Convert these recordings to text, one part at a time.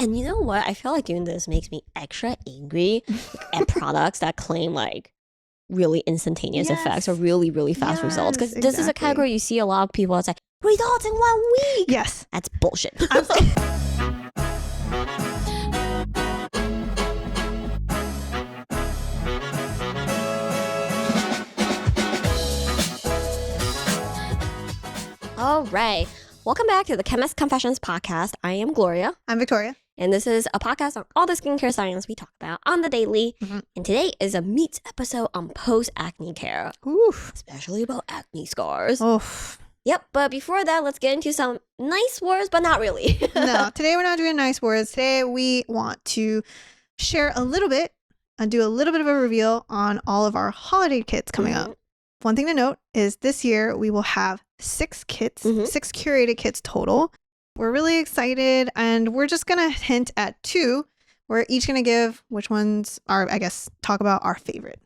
And you know what? I feel like doing this makes me extra angry at products that claim like really instantaneous effects or really, really fast results. Because this is a category you see a lot of people say, results in 1 week. Yes. That's bullshit. All right. Welcome back to the Chemist Confessions podcast. I am Gloria. I'm Victoria. And this is a podcast on all the skincare science we talk about on the daily. And today is a meets episode on post-acne care. Oof. Especially about acne scars. Oof. Yep, but before that, let's get into some nice words, but not really. No, today we're not doing nice words. Today we want to share a little bit and do a little bit of a reveal on all of our holiday kits coming up. One thing to note is this year we will have 6 kits, 6 curated kits total. We're really excited, and we're just going to hint at 2. We're each going to give which ones are, I guess, talk about our favorite.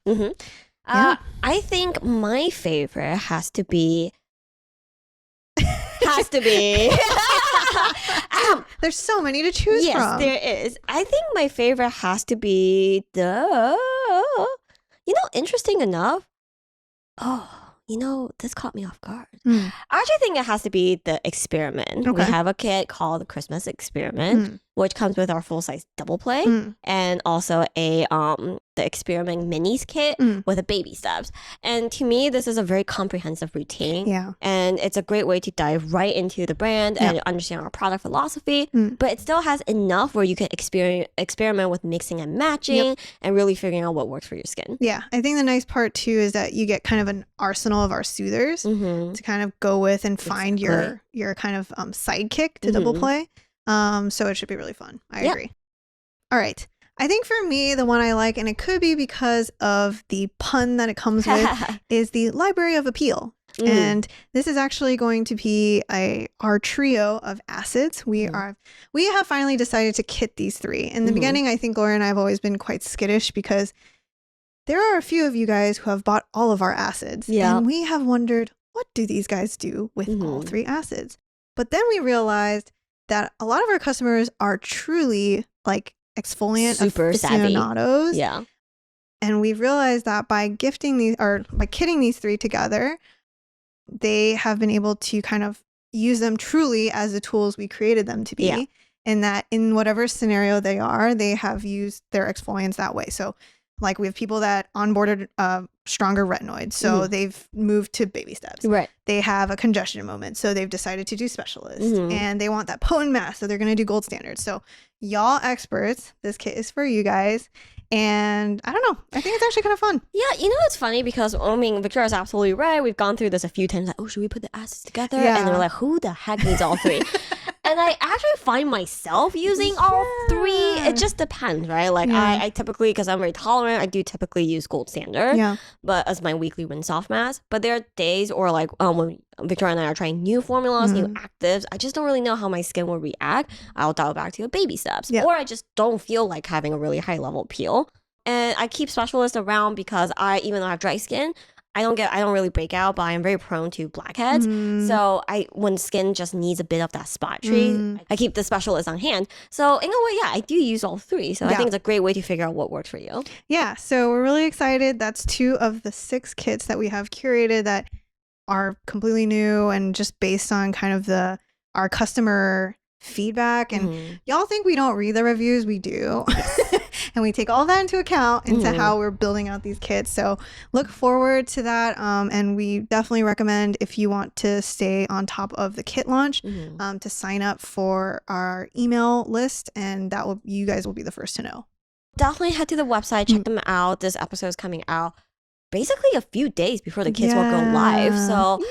I think my favorite has to be... There's so many to choose from. Yes, there is. I think my favorite has to be interesting enough. This caught me off guard. I actually think it has to be the experiment. We have a kit called the Christmas Experiment, which comes with our full-size double play and also the Experiment Minis kit with a baby steps. And to me, this is a very comprehensive routine. Yeah. And it's a great way to dive right into the brand and understand our product philosophy. But it still has enough where you can experiment with mixing and matching and really figuring out what works for your skin. Yeah. I think the nice part too is that you get kind of an arsenal of our soothers to kind of go with and find your kind of sidekick to double play. So it should be really fun. I agree. All right. I think for me, the one I like, and it could be because of the pun that it comes with, is the Library of Appeal. And this is actually going to be our trio of acids. We have finally decided to kit these 3. In the beginning, I think Gloria and I have always been quite skittish because there are a few of you guys who have bought all of our acids. And we have wondered, what do these guys do with all 3 acids? But then we realized that a lot of our customers are truly like exfoliant super aficionados. Savvy. Yeah. And we've realized that by gifting these or by kitting these 3 together, they have been able to kind of use them truly as the tools we created them to be. Yeah. And that in whatever scenario they are, they have used their exfoliants that way. So like we have people that onboarded stronger retinoids. So they've moved to baby steps. Right. They have a congestion moment. So they've decided to do specialist. And they want that potent mask. So they're going to do gold standard. So y'all experts, this kit is for you guys. And I don't know. I think it's actually kind of fun. Yeah, it's funny because, Victoria's absolutely right. We've gone through this a few times. Like, should we put the acids together? Yeah. And they're like, who the heck needs all 3? And I actually find myself using all 3. It just depends, right? Like I typically, because I'm very tolerant, I do typically use gold standard. Yeah. But as my weekly rinse off mask. But there are days or like when Victoria and I are trying new formulas, new actives, I just don't really know how my skin will react. I'll dial back to the baby steps. Or I just don't feel like having a really high level peel. And I keep specialists around because even though I have dry skin, I don't really break out, but I am very prone to blackheads. So when skin just needs a bit of that spot treat, I keep the specialist on hand. So in a way, I do use all 3. So I think it's a great way to figure out what works for you. Yeah. So we're really excited. That's 2 of the 6 kits that we have curated that are completely new and just based on kind of our customer feedback. And y'all think we don't read the reviews? We do. And we take all that into account into how we're building out these kits. So look forward to that. And we definitely recommend, if you want to stay on top of the kit launch, to sign up for our email list. And you guys will be the first to know. Definitely head to the website, check them out. This episode is coming out basically a few days before the kits will go live. So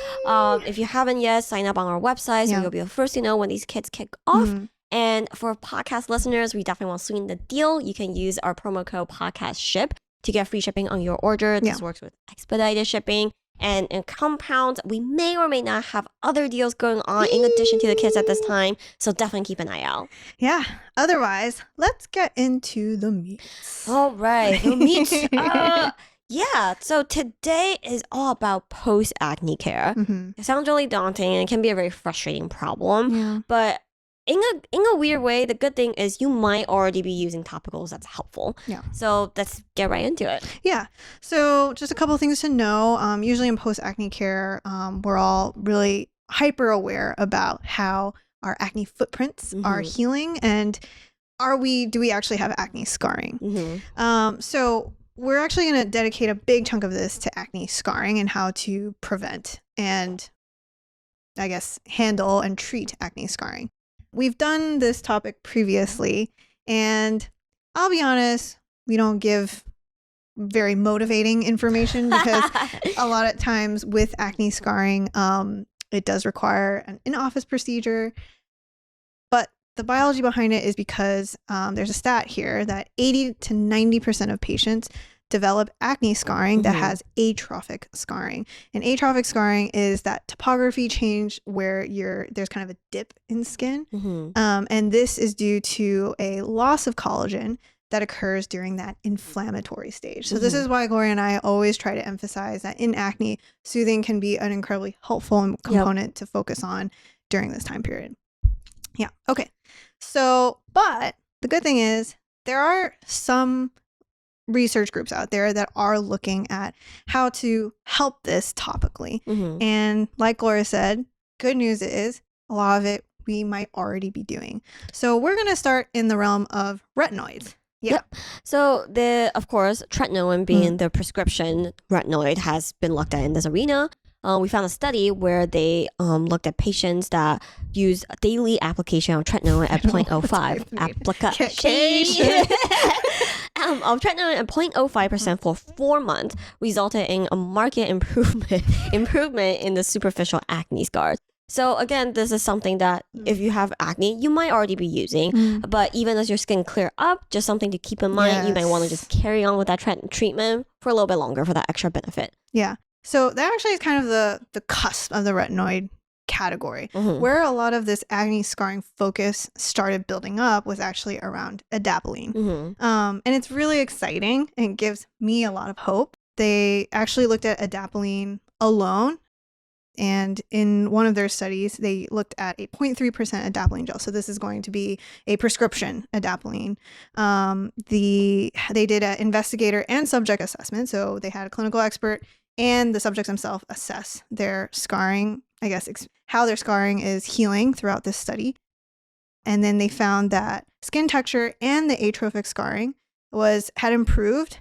if you haven't yet, sign up on our website so you'll be the first to know when these kits kick off. And for podcast listeners, we definitely want to sweeten the deal. You can use our promo code PODCASTSHIP to get free shipping on your order. This works with expedited shipping. And in compounds, we may or may not have other deals going on in addition to the kits at this time. So definitely keep an eye out. Yeah. Otherwise, let's get into the meats. All right. The meats. Yeah, so today is all about post-acne care. It sounds really daunting and it can be a very frustrating problem. But in a weird way, the good thing is you might already be using topicals that's helpful. Yeah. So let's get right into it. Yeah. So just a couple of things to know. Usually in post-acne care, we're all really hyper aware about how our acne footprints are healing, and do we actually have acne scarring? So we're actually going to dedicate a big chunk of this to acne scarring and how to prevent and, I guess, handle and treat acne scarring. We've done this topic previously, and I'll be honest, we don't give very motivating information because a lot of times with acne scarring, it does require an in-office procedure. But the biology behind it is because there's a stat here that 80 to 90% of patients develop acne scarring that has atrophic scarring. And atrophic scarring is that topography change where there's kind of a dip in skin. And this is due to a loss of collagen that occurs during that inflammatory stage. So this is why Gloria and I always try to emphasize that in acne, soothing can be an incredibly helpful component to focus on during this time period. Yeah. Okay. So, but the good thing is there are some research groups out there that are looking at how to help this topically. And like Gloria said, good news is a lot of it we might already be doing. So we're going to start in the realm of retinoids. Yep. So of course, tretinoin being the prescription retinoid has been looked at in this arena. We found a study where they looked at patients that use daily application of tretinoin at 0.05 application of tretinoin at 0.05% for 4 months, resulted in a marked improvement in the superficial acne scars. So again, this is something that if you have acne, you might already be using. But even as your skin clear up, just something to keep in mind. You might want to just carry on with that treatment for a little bit longer for that extra benefit. Yeah. So that actually is kind of the cusp of the retinoid category. Where a lot of this acne scarring focus started building up was actually around adapalene. And it's really exciting and gives me a lot of hope. They actually looked at adapalene alone. And in one of their studies, they looked at a 0.3% adapalene gel. So this is going to be a prescription adapalene. They did an investigator and subject assessment. So they had a clinical expert and the subjects themselves assess their scarring, I guess, how their scarring is healing throughout this study. And then they found that skin texture and the atrophic scarring had improved.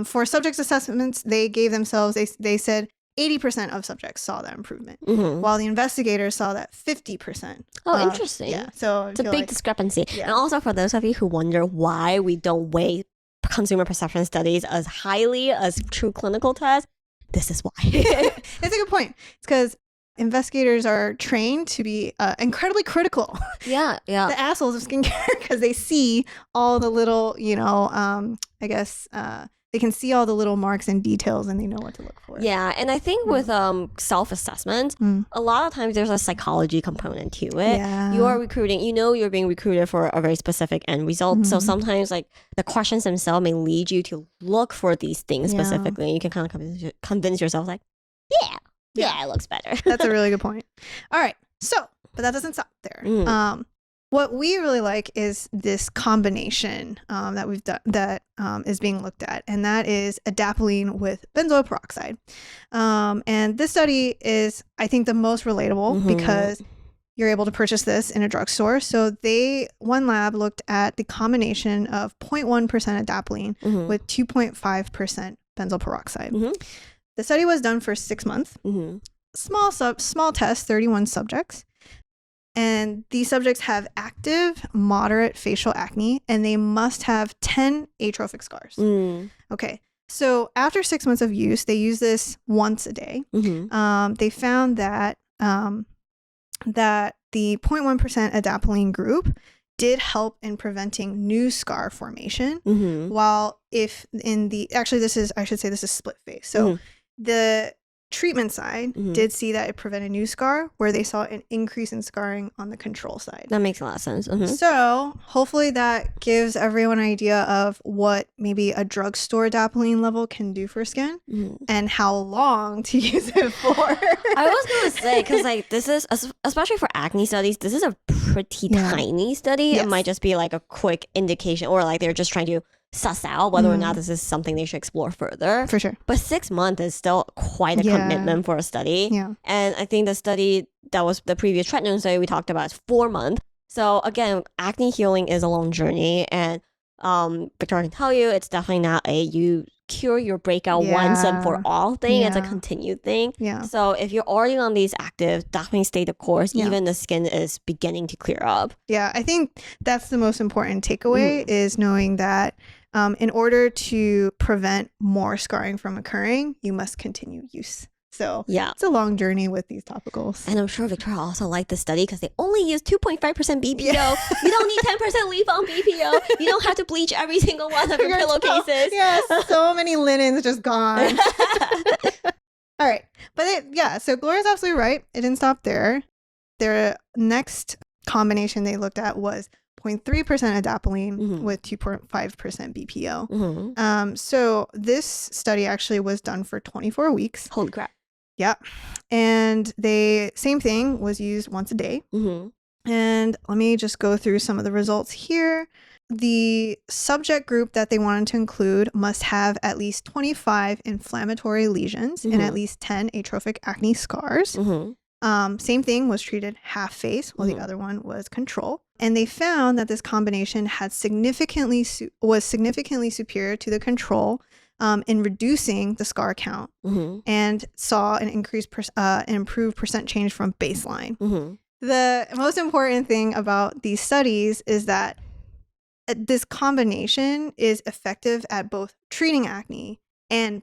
For subjects assessments, they gave themselves, they said, 80% of subjects saw that improvement, while the investigators saw that 50%. Oh, interesting. Yeah, so it's a big discrepancy. Yeah. And also for those of you who wonder why we don't weigh consumer perception studies as highly as true clinical tests, this is why. It's a good point. It's because investigators are trained to be incredibly critical. Yeah. The assholes of skincare, because they see all the little, I guess, they can see all the little marks and details and they know what to look for. Yeah. And I think with self-assessment, a lot of times there's a psychology component to it. Yeah. You are recruiting, you're being recruited for a very specific end result. So sometimes like the questions themselves may lead you to look for these things specifically. And you can kind of convince yourself like, yeah, it looks better. That's a really good point. All right. So, but that doesn't stop there. What we really like is this combination that we've done that is being looked at, and that is adapalene with benzoyl peroxide. And this study is, I think, the most relatable because you're able to purchase this in a drugstore. So one lab looked at the combination of 0.1% adapalene with 2.5% benzoyl peroxide. The study was done for 6 months. Small test, 31 subjects. And these subjects have active, moderate facial acne, and they must have 10 atrophic scars. Okay. So after 6 months of use, they use this once a day. They found that that the 0.1% adapalene group did help in preventing new scar formation. While this is split face. So the treatment side did see that it prevented new scar, where they saw an increase in scarring on the control side. That makes a lot of sense. So hopefully that gives everyone an idea of what maybe a drugstore adapalene level can do for skin and how long to use it for. I was going to say, because like this is, especially for acne studies, this is a pretty tiny study. Yes. It might just be like a quick indication, or like they're just trying to suss out whether or not this is something they should explore further. For sure. But 6 months is still quite a commitment for a study. Yeah. And I think the study that was the previous tretinoin study we talked about is 4 months. So again, acne healing is a long journey, and Victoria can tell you it's definitely not a you cure your breakout once and for all thing. It's a continued thing. Yeah. So if you're already on these actives, definitely stay the course. Even the skin is beginning to clear up. Yeah, I think that's the most important takeaway is knowing that in order to prevent more scarring from occurring, you must continue use. So it's a long journey with these topicals. And I'm sure Victoria also liked the study because they only use 2.5% BPO. You don't need 10% leave on BPO. You don't have to bleach every single one of your pillowcases. Yes, so many linens just gone. All right. But so Gloria's absolutely right. It didn't stop there. Their next combination they looked at was 0.3% adapalene with 2.5% BPO. So this study actually was done for 24 weeks. Holy crap. Yeah. And same thing was used once a day. And let me just go through some of the results here. The subject group that they wanted to include must have at least 25 inflammatory lesions and at least 10 atrophic acne scars. Same thing, was treated half face while the other one was control. And they found that this combination had was significantly superior to the control in reducing the scar count and saw an improved percent change from baseline. The most important thing about these studies is that this combination is effective at both treating acne and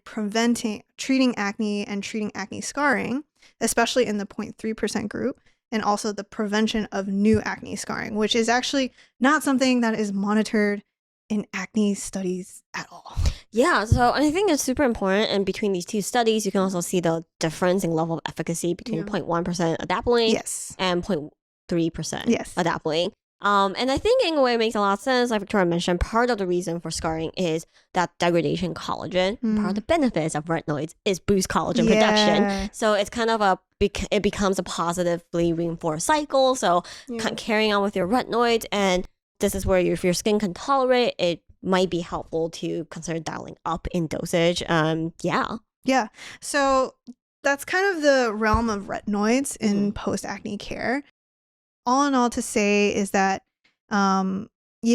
treating acne scarring, especially in the 0.3% group, and also the prevention of new acne scarring, which is actually not something that is monitored in acne studies at all. Yeah, so I think it's super important. And between these two studies, you can also see the difference in level of efficacy between 0.1% adapalene and 0.3% adapalene. And I think in a way it makes a lot of sense. Like Victoria mentioned, part of the reason for scarring is that degradation collagen. Part of the benefits of retinoids is boost collagen production. So it's kind of it becomes a positively reinforced cycle. So carrying on with your retinoids, and this is where if your skin can tolerate, it might be helpful to consider dialing up in dosage. Yeah. So that's kind of the realm of retinoids in post-acne care. All in all to say is that I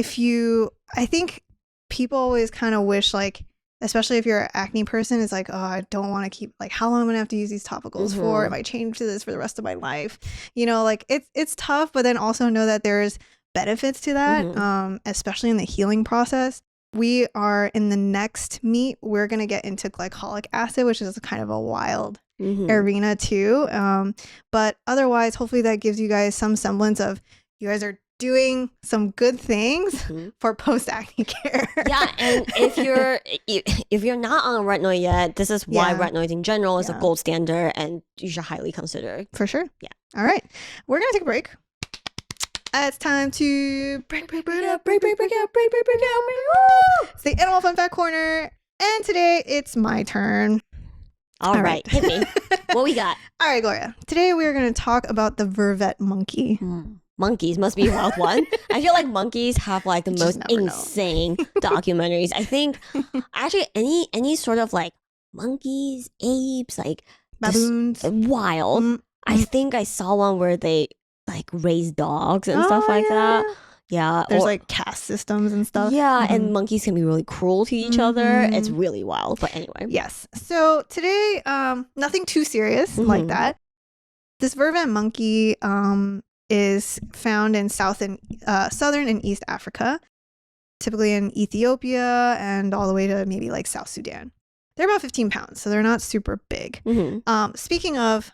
think people always kind of wish, like, especially if you're an acne person, it's like, oh, I don't want to keep, like, how long am I going to have to use these topicals for? Am I chained to this for the rest of my life? You know, like, it's tough, but then also know that there's benefits to that, especially in the healing process. We are in the next meet, we're going to get into glycolic acid, which is kind of a wild arena too. But otherwise, hopefully that gives you guys some semblance of you guys are doing some good things for post-acne care. Yeah, and if you're not on a retinoid yet, this is why retinoids in general is a gold standard, and you should highly consider. For sure. Yeah. All right. We're going to take a break. It's time to break out. It's the Animal Fun Fact Corner. And today it's my turn. All right. Hit me. What we got? All right, Gloria. Today we are going to talk about the vervet monkey. Monkeys must be a wild one. I feel like monkeys have like the most insane documentaries. I think actually any sort of like monkeys, apes, like baboons, wild. I think I saw one where they like raise dogs and stuff like that. Yeah. There's like caste systems and stuff. Yeah. And monkeys can be really cruel to each other. It's really wild. But anyway. Yes. So today, nothing too serious like that. This vervet monkey is found in southern and East Africa, typically in Ethiopia and all the way to maybe like South Sudan. They're about 15 pounds, so they're not super big. Speaking of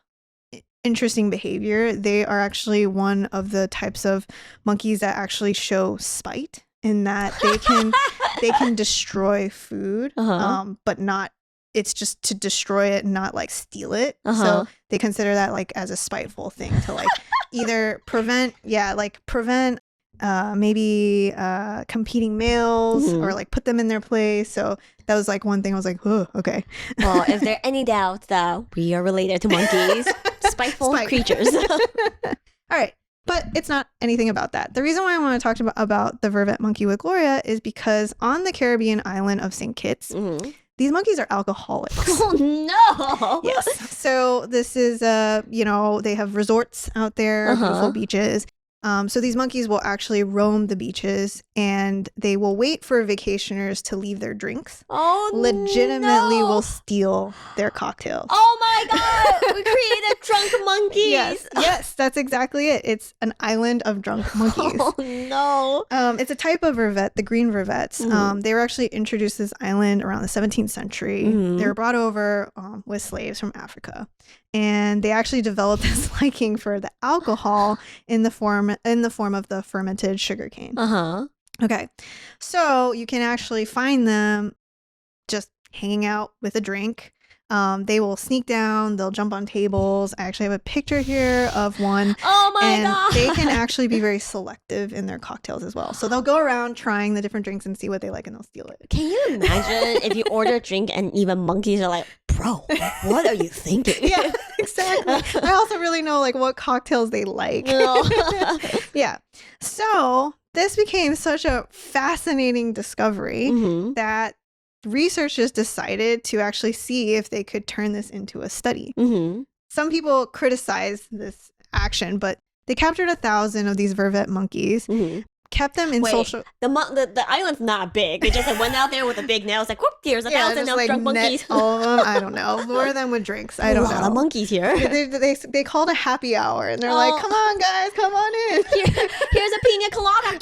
interesting behavior, they are actually one of the types of monkeys that actually show spite, in that they can destroy food, but not it's just to destroy it and not like steal it. So they consider that like as a spiteful thing to like either prevent maybe competing males or like put them in their place. So that was like one thing I was like, oh, okay. Well, if there are any doubts that we are related to monkeys, spiteful creatures. All right. But it's not anything about that. The reason why I want to talk about the vervet monkey with Gloria is because on the Caribbean island of St. Kitts, these monkeys are alcoholics. Oh, no. Yes. So this is, they have resorts out there, beautiful beaches. So these monkeys will actually roam the beaches and they will wait for vacationers to leave their drinks. Oh, legitimately will steal their cocktails. Oh my God. We created drunk monkeys. Yes, that's exactly it. It's an island of drunk monkeys. Oh no. It's a type of vervet, the green vervets. They were actually introduced to this island around the 17th century. They were brought over with slaves from Africa. And they actually developed this liking for the alcohol in the form of the fermented sugarcane. Okay. So you can actually find them just hanging out with a drink. They will sneak down. They'll jump on tables. I actually have a picture here of one. Oh my God. They can actually be very selective in their cocktails as well. So they'll go around trying the different drinks and see what they like and they'll steal it. Can you imagine if you order a drink and even monkeys are like, bro, what are you thinking? Yeah, exactly. I also really know like what cocktails they like. Yeah. So this became such a fascinating discovery that researchers decided to actually see if they could turn this into a study. Some people criticize this action, but they captured 1,000 of these vervet monkeys, kept them in social. The island's not big. They just went out there with a big nail. It's like, whoop, here's 1,000 of drunk monkeys. All of them. I don't know. Lure them with drinks. I don't know. A lot of monkeys here. They called a happy hour and they're like, come on, guys, come on in. Here's a pina colada.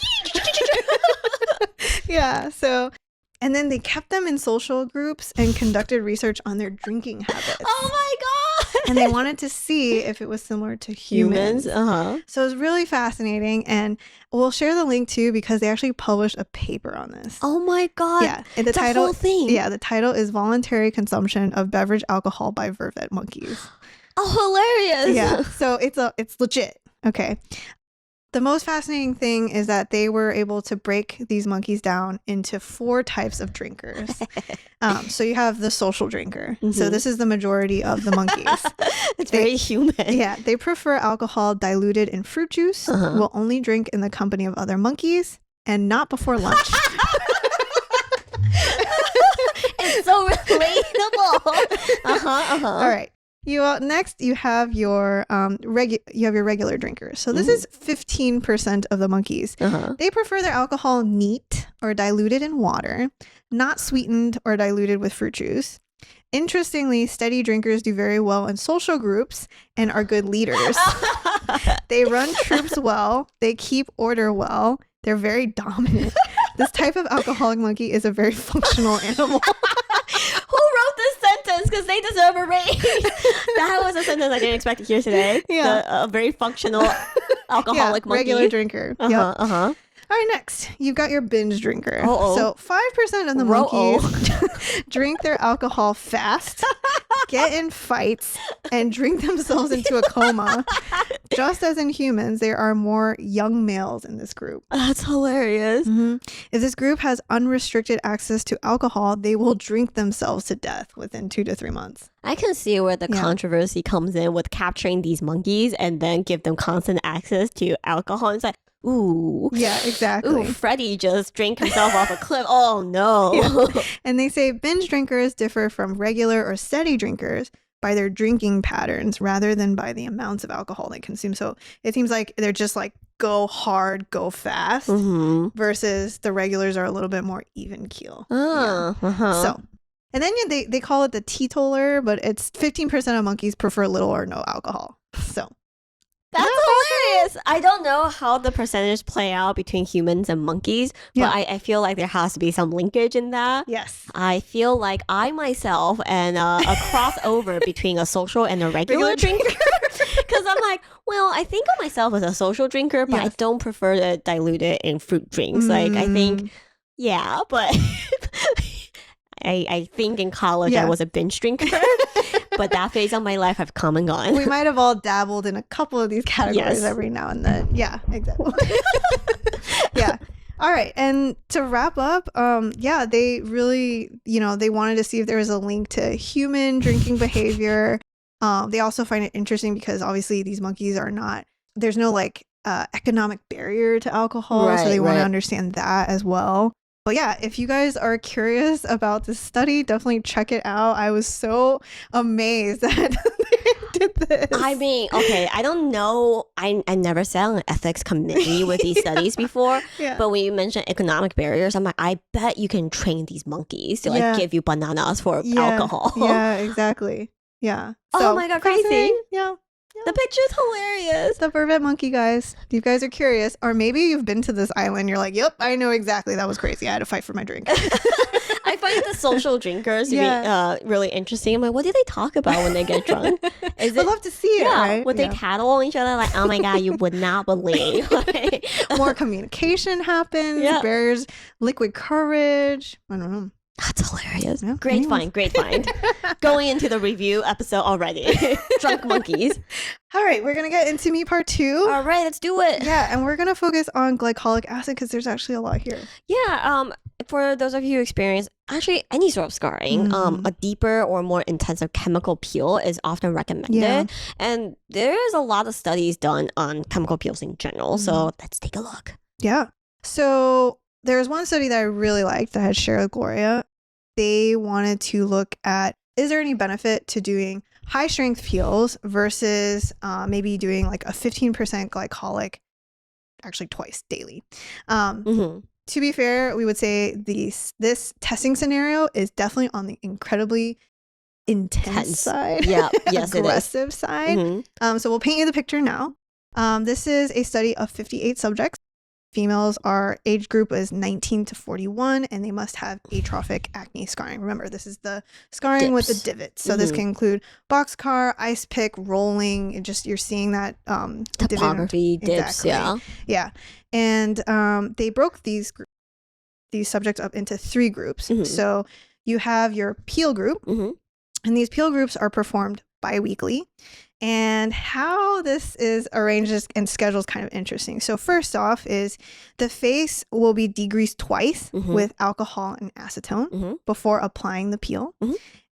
Yeah. So. And then they kept them in social groups and conducted research on their drinking habits. Oh my God. And they wanted to see if it was similar to humans. So it was really fascinating. And we'll share the link too because they actually published a paper on this. Oh my God. Yeah. And the whole thing. Yeah. The title is Voluntary Consumption of Beverage Alcohol by Vervet Monkeys. Oh, hilarious. Yeah. So it's legit. Okay. The most fascinating thing is that they were able to break these monkeys down into 4 types of drinkers. So you have the social drinker. So this is the majority of the monkeys. It's very human. Yeah. They prefer alcohol diluted in fruit juice, will only drink in the company of other monkeys, and not before lunch. It's so relatable. All right. Next, you have your regular drinkers. So this is 15% of the monkeys. They prefer their alcohol neat or diluted in water, not sweetened or diluted with fruit juice. Interestingly, steady drinkers do very well in social groups and are good leaders. They run troops well. They keep order well. They're very dominant. This type of alcoholic monkey is a very functional animal. Who wrote this sentence? Because they deserve a raise. That was a sentence I didn't expect to hear today. Yeah. A very functional alcoholic monkey. Regular drinker. All right, next, you've got your binge drinker. So 5% of the monkeys drink their alcohol fast, get in fights, and drink themselves into a coma. Just as in humans, there are more young males in this group. That's hilarious. If this group has unrestricted access to alcohol, they will drink themselves to death within 2 to 3 months. I can see where the controversy comes in with capturing these monkeys and then give them constant access to alcohol. It's like, ooh. Yeah, exactly. Ooh, Freddie just drank himself off a cliff. Oh, no. Yeah. And they say binge drinkers differ from regular or steady drinkers by their drinking patterns rather than by the amounts of alcohol they consume. So it seems like they're just like go hard, go fast versus the regulars are a little bit more even keel. So, and then they call it the teetotaler, but it's 15% of monkeys prefer little or no alcohol. So. That's hilarious. I don't know how the percentage play out between humans and monkeys, but I feel like there has to be some linkage in that. Yes. I feel like I myself and a crossover between a social and a regular drinker. Because I'm like, well, I think of myself as a social drinker, but I don't prefer to dilute it in fruit drinks. Like, I think, but I think in college I was a binge drinker. But that phase of my life have come and gone. We might have all dabbled in a couple of these categories every now and then. Yeah, exactly. Yeah. All right. And to wrap up, they really, they wanted to see if there was a link to human drinking behavior. They also find it interesting because obviously these monkeys there's no economic barrier to alcohol. So they want to understand that as well. But yeah, if you guys are curious about this study, definitely check it out. I was so amazed that they did this. I mean, okay, I don't know. I never sat on an ethics committee with these studies before. But when you mentioned economic barriers, I'm like, I bet you can train these monkeys to give you bananas for alcohol. Yeah, exactly. Yeah. So, oh my God, crazy. Yeah. The picture's hilarious. The vervet monkey, guys. If you guys are curious, or maybe you've been to this island, you're like, yep, I know exactly. That was crazy. I had to fight for my drink. I find the social drinkers to be really interesting. I'm like, what do they talk about when they get drunk? I'd love to see it, right? Would they tattle on each other like, oh my God, you would not believe. More communication happens, barriers, liquid courage. I don't know. That's hilarious. Yeah, great find. Going into the review episode already. Drunk monkeys. All right, we're going to get into me part 2. All right, let's do it. Yeah, and we're going to focus on glycolic acid because there's actually a lot here. Yeah, for those of you who experience actually any sort of scarring, a deeper or more intensive chemical peel is often recommended. Yeah. And there's a lot of studies done on chemical peels in general. So let's take a look. Yeah. So there was one study that I really liked that I had shared with Gloria. They wanted to look at, is there any benefit to doing high strength peels versus maybe doing like a 15% glycolic, actually twice daily. To be fair, we would say this testing scenario is definitely on the incredibly intense side. Yeah, yes, aggressive side. So we'll paint you the picture now. This is a study of 58 subjects. Females, our age group is 19 to 41, and they must have atrophic acne scarring. Remember, this is the scarring with the divots. So this can include boxcar, ice pick, rolling. You're seeing that topography dips. Exactly. Yeah. And they broke these subjects up into 3 groups. So you have your peel group, and these peel groups are performed bi-weekly. And how this is arranged and scheduled is kind of interesting. So first off is the face will be degreased twice with alcohol and acetone before applying the peel.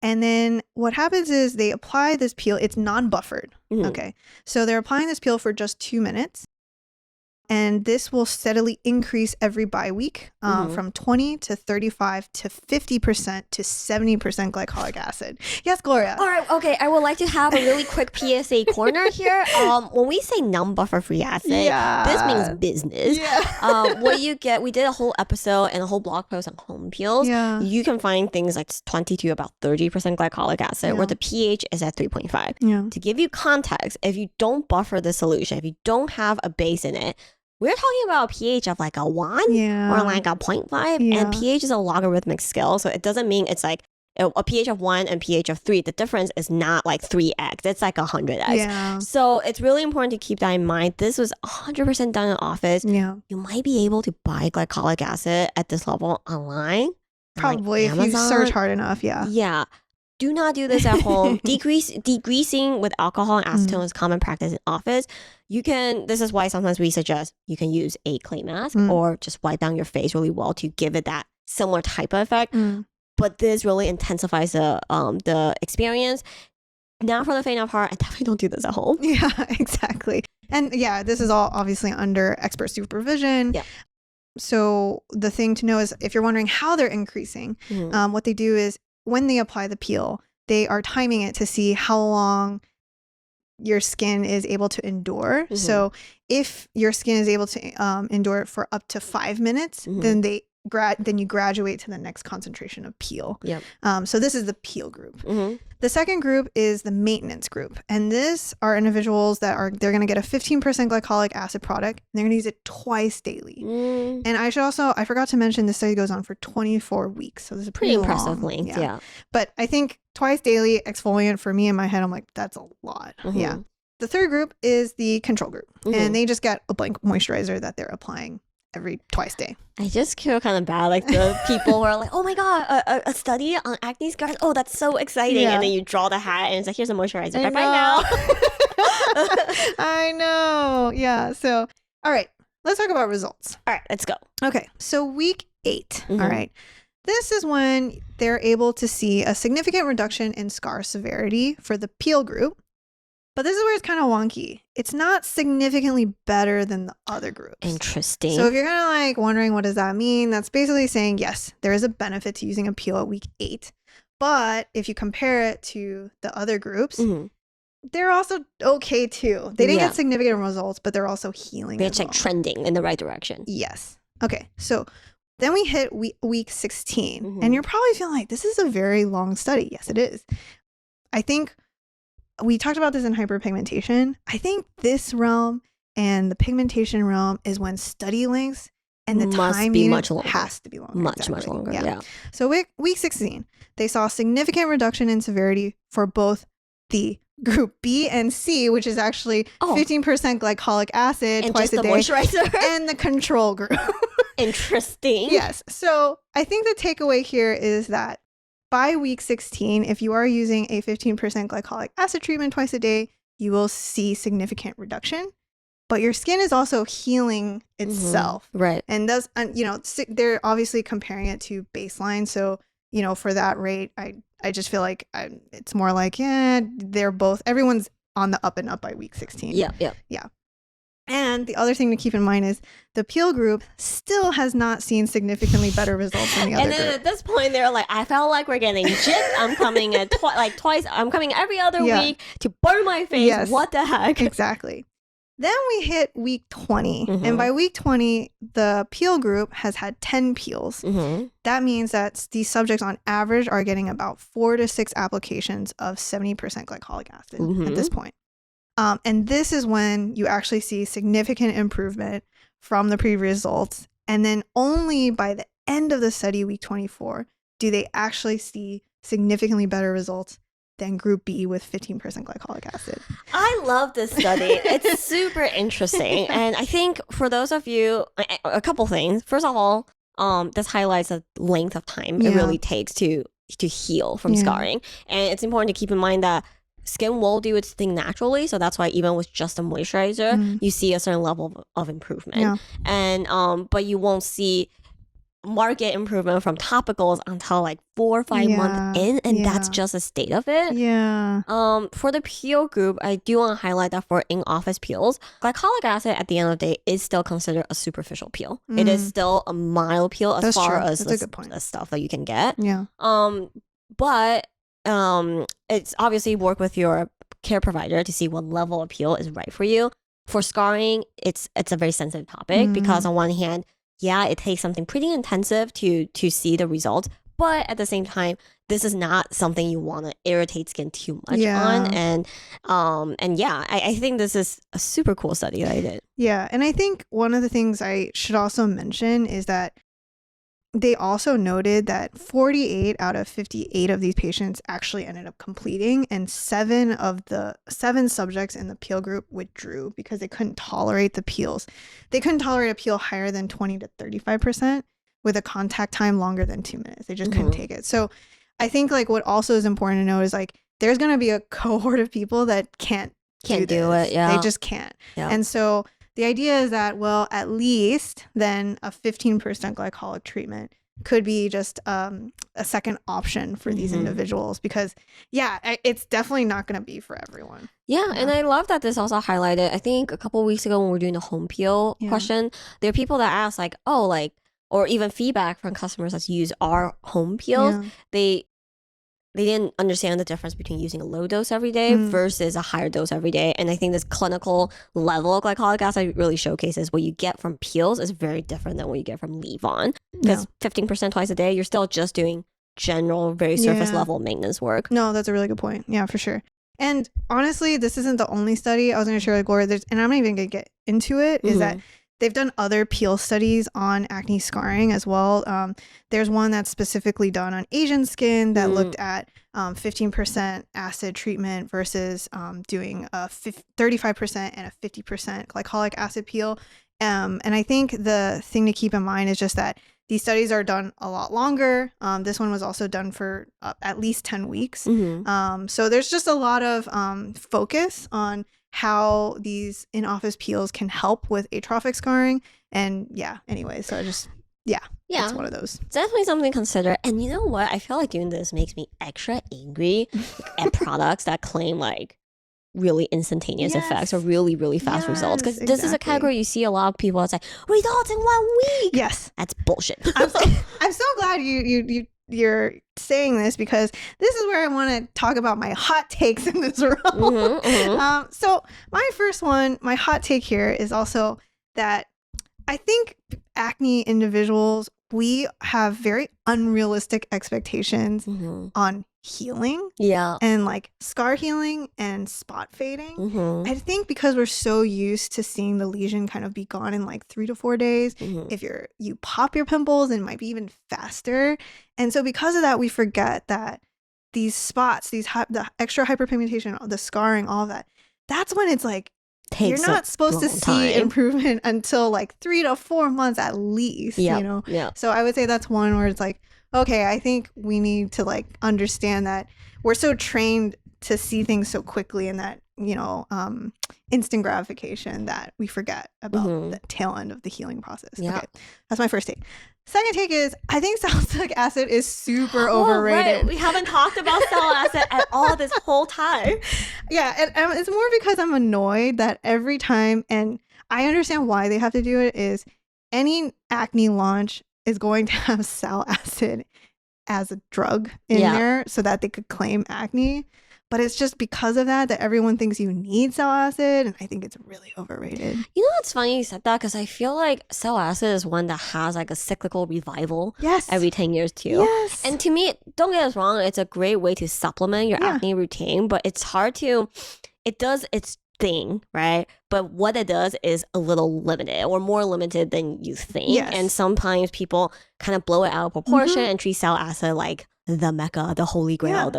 And then what happens is they apply this peel. It's non-buffered. Okay. So they're applying this peel for just 2 minutes. And this will steadily increase every bi-week from 20 to 35 to 50% to 70% glycolic acid. Yes, Gloria. All right. Okay. I would like to have a really quick PSA corner here. When we say non-buffer free acid, this means business. What you get, we did a whole episode and a whole blog post on home peels. You can find things like 20 to about 30% glycolic acid where the pH is at 3.5. To give you context, if you don't buffer the solution, if you don't have a base in it, we're talking about a pH of like a 1 or like a 0.5. And pH is a logarithmic scale. So it doesn't mean it's like a pH of 1 and pH of 3. The difference is not like 3x. It's like 100x. So it's really important to keep that in mind. This was 100% done in office. You might be able to buy glycolic acid at this level online. Probably if you search hard enough. Yeah. Do not do this at home. Degreasing with alcohol and acetone is common practice in office. This is why sometimes we suggest you can use a clay mask or just wipe down your face really well to give it that similar type of effect. But this really intensifies the experience. Not for the faint of heart, I definitely don't do this at home. Yeah, exactly. And this is all obviously under expert supervision. So the thing to know is if you're wondering how they're increasing, what they do is when they apply the peel, they are timing it to see how long your skin is able to endure. So if your skin is able to endure it for up to 5 minutes, then you graduate to the next concentration of peel. So this is the peel group. The second group is the maintenance group. And this are individuals they're going to get a 15% glycolic acid product. And they're going to use it twice daily. And I forgot to mention this study goes on for 24 weeks. So this is pretty impressive length. Yeah. But I think twice daily exfoliant for me in my head, I'm like, that's a lot. Yeah. The third group is the control group. And they just get a blank moisturizer that they're applying twice a day. I just feel kind of bad, like the people who are like, oh my god, a study on acne scars. Oh, that's so exciting. And then you draw the hat and it's like, here's a moisturizer. Bye now. I know. Yeah. So, all right, let's talk about results. All right, let's go. Okay. So week 8. All right. This is when they're able to see a significant reduction in scar severity for the peel group. But this is where it's kind of wonky. It's not significantly better than the other groups. Interesting. So if you're kind of like wondering what does that mean, that's basically saying, yes, there is a benefit to using a peel at week 8. But if you compare it to the other groups, they're also okay too. They didn't get significant results, but they're also healing. They're like trending in the right direction. Yes. Okay. So then we hit week 16. And you're probably feeling like, this is a very long study. Yes, it is. I think we talked about this in hyperpigmentation. I think this realm and the pigmentation realm is when study lengths and the time needed has to be longer. Much longer. Yeah. So week 16, they saw a significant reduction in severity for both the group B and C, which is actually 15% glycolic acid and twice a day, moisturizer, and the control group. Interesting. Yes. So I think the takeaway here is that by week 16, if you are using a 15% glycolic acid treatment twice a day, you will see significant reduction. But your skin is also healing itself. Right. And thus, they're obviously comparing it to baseline. So, for that rate, I just feel like it's more like, everyone's on the up and up by week 16. Yeah. And the other thing to keep in mind is the peel group still has not seen significantly better results than the other group. And then at this point, they're like, I felt like we're getting gypped. I'm coming at twice. I'm coming every other week to burn my face. Yes. What the heck? Exactly. Then we hit week 20. And by week 20, the peel group has had 10 peels. That means that these subjects on average are getting about 4 to 6 applications of 70% glycolic acid at this point. And this is when you actually see significant improvement from the previous results. And then only by the end of the study, week 24, do they actually see significantly better results than group B with 15% glycolic acid. I love this study. It's super interesting. And I think for those of you, a couple things. First of all, this highlights the length of time it really takes to heal from scarring. And it's important to keep in mind that skin will do its thing naturally, so that's why even with just a moisturizer, you see a certain level of improvement. And but you won't see market improvement from topicals until like 4 or 5 months in, and that's just the state of it. For the peel group, I do want to highlight that for in-office peels, glycolic acid at the end of the day is still considered a superficial peel. It is still a mild peel as far as the stuff that you can get. But it's obviously work with your care provider to see what level of peel is right for you. For scarring, it's a very sensitive topic because on one hand, it takes something pretty intensive to see the results, but at the same time, this is not something you want to irritate skin too much on. And I think this is a super cool study that I did. Yeah, and I think one of the things I should also mention is that they also noted that 48 out of 58 of these patients actually ended up completing, and 7 of the 7 subjects in the peel group withdrew because they couldn't tolerate the peels. They couldn't tolerate a peel higher than 20 to 35% with a contact time longer than 2 minutes. They just couldn't take it. So I think like what also is important to know is like there's going to be a cohort of people that can't do it. They just can't. And so the idea is that, well, at least then a 15% glycolic treatment could be just a second option for these individuals because, it's definitely not going to be for everyone. And I love that this also highlighted, I think a couple of weeks ago when we were doing the home peel question, there are people that ask like, or even feedback from customers that use our home peels. They didn't understand the difference between using a low dose every day versus a higher dose every day. And I think this clinical level of glycolic acid really showcases what you get from peels is very different than what you get from leave-on. Because 15% twice a day, you're still just doing general, very surface level maintenance work. No, that's a really good point. Yeah, for sure. And honestly, this isn't the only study I was going to share with Gloria. And I'm not even going to get into it, is that they've done other peel studies on acne scarring as well. There's one that's specifically done on Asian skin that looked at 15% acid treatment versus doing a 35% and a 50% glycolic acid peel. And I think the thing to keep in mind is just that these studies are done a lot longer. This one was also done for at least 10 weeks. So there's just a lot of focus on how these in-office peels can help with atrophic scarring. And yeah, anyway, so it's one of those. It's definitely something to consider. And you know what? I feel like doing this makes me extra angry at products that claim like really instantaneous effects or really, really fast results. Because this is a category you see a lot of people. It's like, results in 1 week. Yes. That's bullshit. I'm so glad you're saying this, because this is where I want to talk about my hot takes in this realm. So my hot take here is also that I think acne individuals, we have very unrealistic expectations on healing and like scar healing and spot fading. I think because we're so used to seeing the lesion kind of be gone in like 3 to 4 days. If you pop your pimples, it might be even faster. And so because of that, we forget that these spots, the extra hyperpigmentation, the scarring, all of that, that's when it's like you're not supposed to see improvement until like 3 to 4 months at least, you know? So I would say that's one where it's like, okay, I think we need to like understand that we're so trained to see things so quickly, and that, you know, instant gratification, that we forget about the tail end of the healing process. Okay, that's my first take. Second take is, I think salicylic acid is super overrated. Right. We haven't talked about salicylic acid at all this whole time. Yeah, and it's more because I'm annoyed that every time, and I understand why they have to do it, is any acne launch is going to have sal acid as a drug in there so that they could claim acne. But it's just because of that everyone thinks you need salicylic acid, and I think it's really overrated. You know what's funny you said that, because I feel like salicylic acid is one that has like a cyclical revival every 10 years too. And to me, don't get us wrong, it's a great way to supplement your acne routine, but it's hard to, it does its thing, right? But what it does is a little limited, or more limited than you think. And sometimes people kind of blow it out of proportion and treat salicylic acid like the mecca, the holy grail,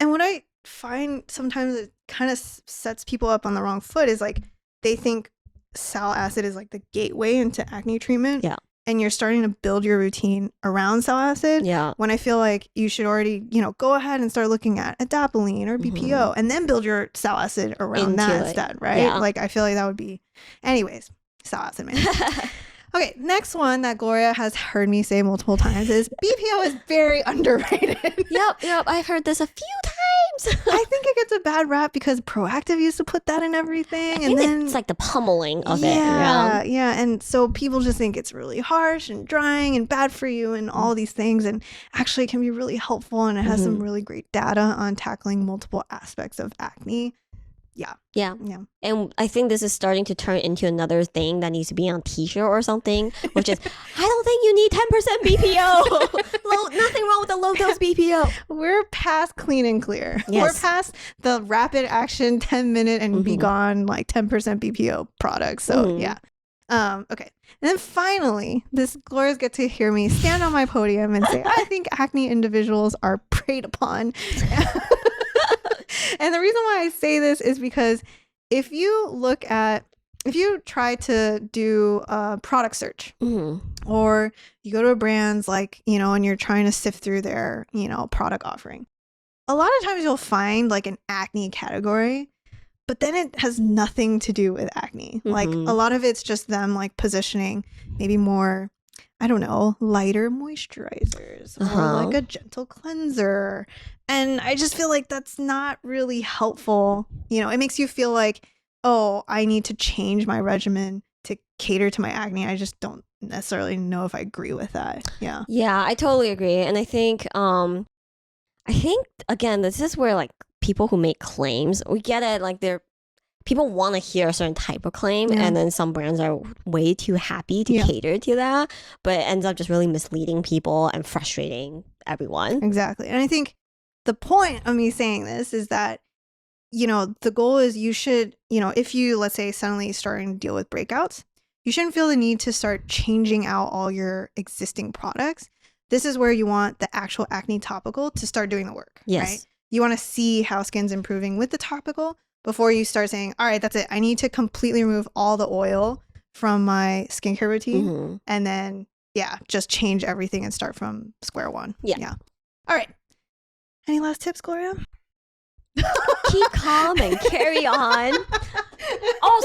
And what I find sometimes it kind of sets people up on the wrong foot is like they think salicylic acid is like the gateway into acne treatment. And you're starting to build your routine around salicylic acid. When I feel like you should already, you know, go ahead and start looking at adapalene or BPO and then build your salicylic acid around that instead, right? Like I feel like that would be, anyways, salicylic acid, man. Okay, next one that Gloria has heard me say multiple times is BPO is very underrated. Yep, I've heard this a few times. I think it gets a bad rap because Proactive used to put that in everything, and then it's like the pummeling of it. And so people just think it's really harsh and drying and bad for you and all these things, and actually it can be really helpful, and it has some really great data on tackling multiple aspects of acne. Yeah. And I think this is starting to turn into another thing that needs to be on t-shirt or something, which is, I don't think you need 10% BPO. Nothing wrong with the low dose BPO. We're past clean and clear. We're past the rapid action 10-minute and be gone like 10% BPO products. So okay. And then finally, Gloria's get to hear me stand on my podium and say, I think acne individuals are preyed upon. And the reason why I say this is because if you try to do a product search or you go to a brand's, like, you know, and you're trying to sift through their, you know, product offering, a lot of times you'll find like an acne category, but then it has nothing to do with acne. Like a lot of it's just them like positioning maybe more, I don't know, lighter moisturizers or like a gentle cleanser. And I just feel like that's not really helpful. You know, it makes you feel like, oh, I need to change my regimen to cater to my acne. I just don't necessarily know if I agree with that. Yeah, I totally agree. And I think again, this is where like people who make claims, we get it, like people want to hear a certain type of claim, and then some brands are way too happy to cater to that, but it ends up just really misleading people and frustrating everyone. Exactly. And I think the point of me saying this is that, you know, the goal is you should, you know, if you, let's say, suddenly starting to deal with breakouts, you shouldn't feel the need to start changing out all your existing products. This is where you want the actual acne topical to start doing the work, right? You want to see how skin's improving with the topical before you start saying, all right, that's it. I need to completely remove all the oil from my skincare routine and then, just change everything and start from square one. Yeah. All right. Any last tips, Gloria? Keep calm and carry on. Oh,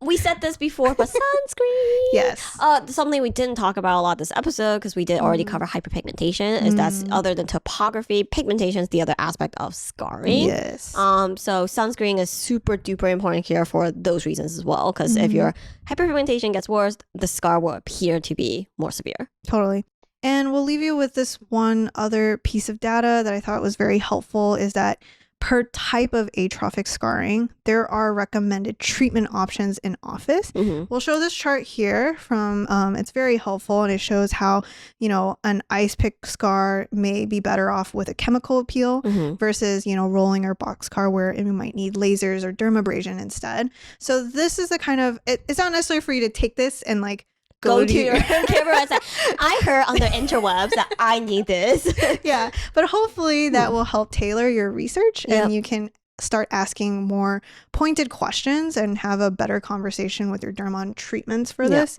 we said this before, but sunscreen. Yes. Something we didn't talk about a lot this episode because we did already cover hyperpigmentation. Is that's other than topography, pigmentation is the other aspect of scarring. Yes. So sunscreen is super duper important here for those reasons as well. Because if your hyperpigmentation gets worse, the scar will appear to be more severe. Totally. And we'll leave you with this one other piece of data that I thought was very helpful is that per type of atrophic scarring, there are recommended treatment options in office. We'll show this chart here from, it's very helpful and it shows how, an ice pick scar may be better off with a chemical peel versus, rolling or box scar where we might need lasers or dermabrasion instead. So this is the kind of, it's not necessarily for you to take this and like, go to your camera and say, I heard on the interwebs that I need this. Yeah, but hopefully that will help tailor your research and you can start asking more pointed questions and have a better conversation with your derm on treatments for this.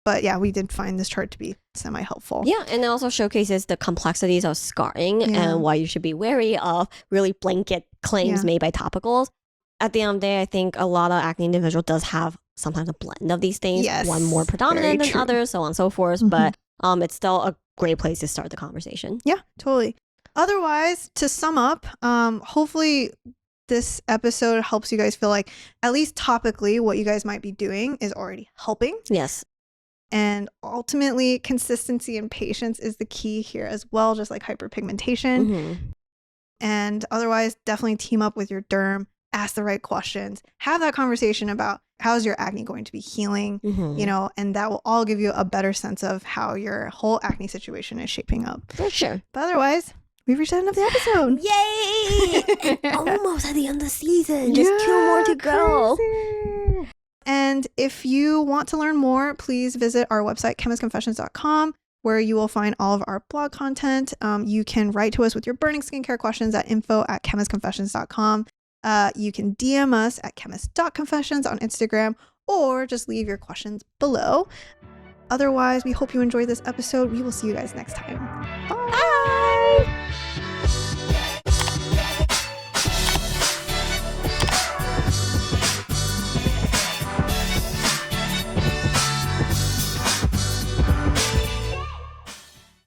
But yeah, we did find this chart to be semi-helpful. Yeah, and it also showcases the complexities of scarring and why you should be wary of really blanket claims made by topicals. At the end of the day, I think a lot of acne individual does have sometimes a blend of these things. Yes, one more predominant than others, so on and so forth. But it's still a great place to start the conversation. Yeah, totally. Otherwise, to sum up, hopefully this episode helps you guys feel like at least topically what you guys might be doing is already helping. Yes. And ultimately, consistency and patience is the key here as well, just like hyperpigmentation. And otherwise, definitely team up with your derm. Ask the right questions, have that conversation about how's your acne going to be healing, and that will all give you a better sense of how your whole acne situation is shaping up. For sure. But otherwise, we've reached the end of the episode. Yay! Almost at the end of the season. Just 2 more to go. Crazy. And if you want to learn more, please visit our website, chemistconfessions.com, where you will find all of our blog content. You can write to us with your burning skincare questions at info@chemistconfessions.com. You can DM us at chemist.confessions on Instagram or just leave your questions below. Otherwise, we hope you enjoyed this episode. We will see you guys next time. Bye!